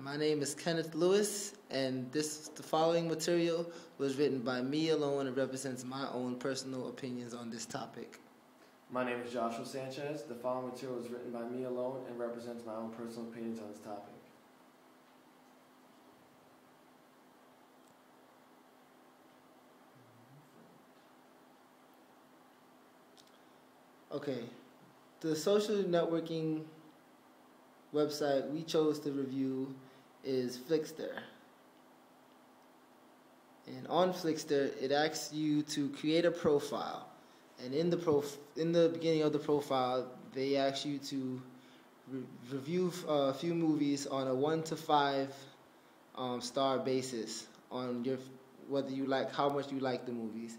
My name is Kenneth Lewis, and the following material was written by me alone and represents my own personal opinions on this topic. My name is Joshua Sanchez. The following material was written by me alone and represents my own personal opinions on this topic. Okay, the social networking website we chose to review is Flixster. And on Flixster, it asks you to create a profile. And in the beginning of the profile, they ask you to review a few movies on a 1 to 5 star basis on how much you like the movies.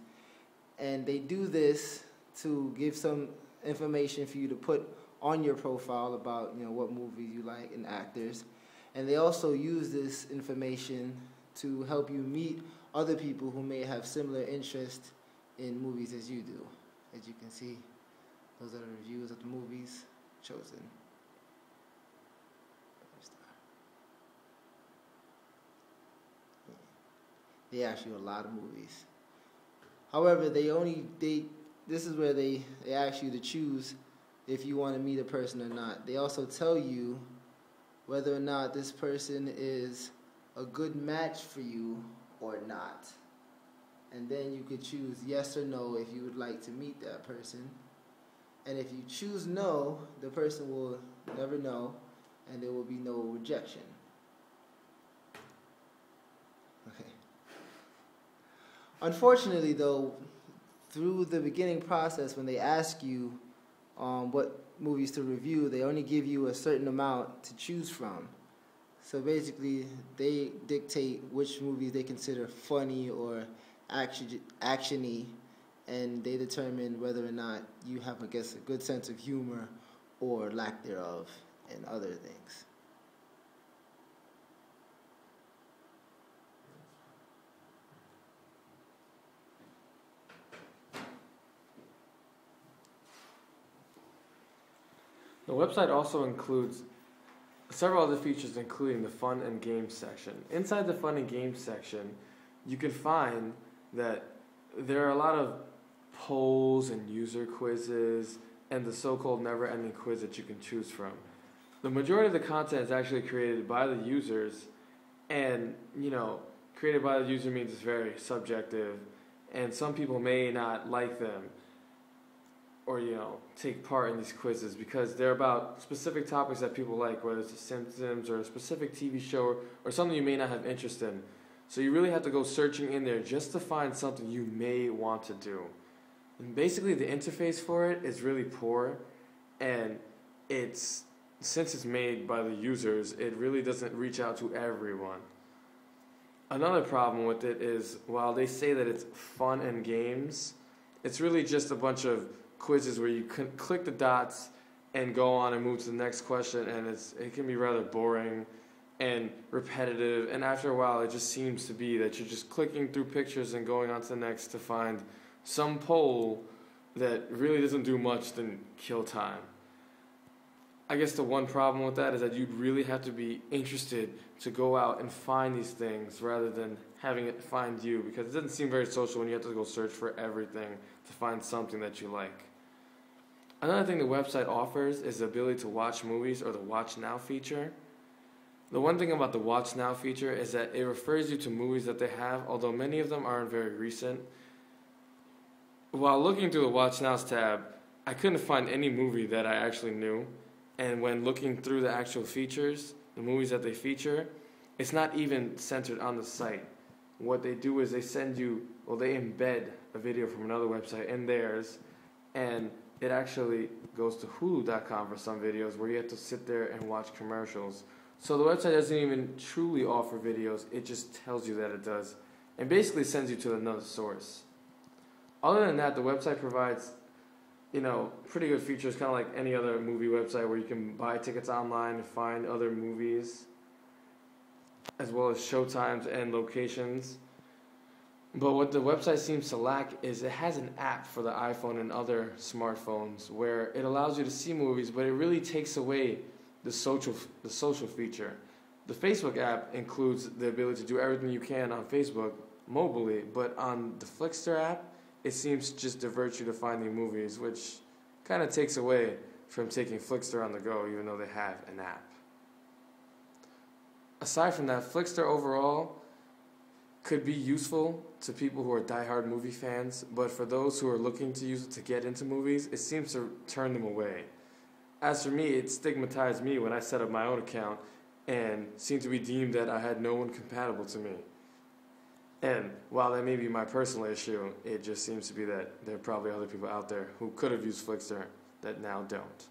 And they do this to give some information for you to put on your profile about what movies you like and actors. And they also use this information to help you meet other people who may have similar interest in movies as you do. As you can see, those are the reviews of the movies chosen. They ask you a lot of movies. However, this is where they ask you to choose if you want to meet a person or not. They also tell you whether or not this person is a good match for you or not. And then you could choose yes or no if you would like to meet that person. And if you choose no, the person will never know, and there will be no rejection. Okay. Unfortunately, though, through the beginning process, when they ask you what movies to review, they only give you a certain amount to choose from. So basically, they dictate which movies they consider funny or action-y, and they determine whether or not you have, a good sense of humor or lack thereof, and other things. The website also includes several other features, including the fun and games section. Inside the fun and games section, you can find that there are a lot of polls and user quizzes and the so-called never-ending quiz that you can choose from. The majority of the content is actually created by the users, and created by the user means it's very subjective, and some people may not like them or take part in these quizzes because they're about specific topics that people like, whether it's The Simpsons or a specific TV show or something you may not have interest in. So you really have to go searching in there just to find something you may want to do. And basically the interface for it is really poor, and since it's made by the users, it really doesn't reach out to everyone. Another problem with it is, while they say that it's fun and games, it's really just a bunch of quizzes where you can click the dots and go on and move to the next question, and it can be rather boring and repetitive, and after a while it just seems to be that you're just clicking through pictures and going on to the next to find some poll that really doesn't do much than kill time. I guess the one problem with that is that you'd really have to be interested to go out and find these things rather than having it find you, because it doesn't seem very social when you have to go search for everything to find something that you like. Another thing the website offers is the ability to watch movies, or the Watch Now feature. The one thing about the Watch Now feature is that it refers you to movies that they have, although many of them aren't very recent. While looking through the Watch Now's tab, I couldn't find any movie that I actually knew. And when looking through the actual features, the movies that they feature, it's not even centered on the site. What they do is they embed a video from another website in theirs, and it actually goes to Hulu.com for some videos where you have to sit there and watch commercials. So the website doesn't even truly offer videos, it just tells you that it does, and basically sends you to another source. Other than that, the website provides pretty good features, kind of like any other movie website where you can buy tickets online and find other movies, as well as showtimes and locations. But what the website seems to lack is it has an app for the iPhone and other smartphones where it allows you to see movies, but it really takes away the social feature. The Facebook app includes the ability to do everything you can on Facebook mobilely, but on the Flixster app, it seems to just divert you to finding movies, which kind of takes away from taking Flixster on the go, even though they have an app. Aside from that, Flixster overall could be useful to people who are diehard movie fans, but for those who are looking to use it to get into movies, it seems to turn them away. As for me, it stigmatized me when I set up my own account and seemed to be deemed that I had no one compatible to me. And while that may be my personal issue, it just seems to be that there are probably other people out there who could have used Flixster that now don't.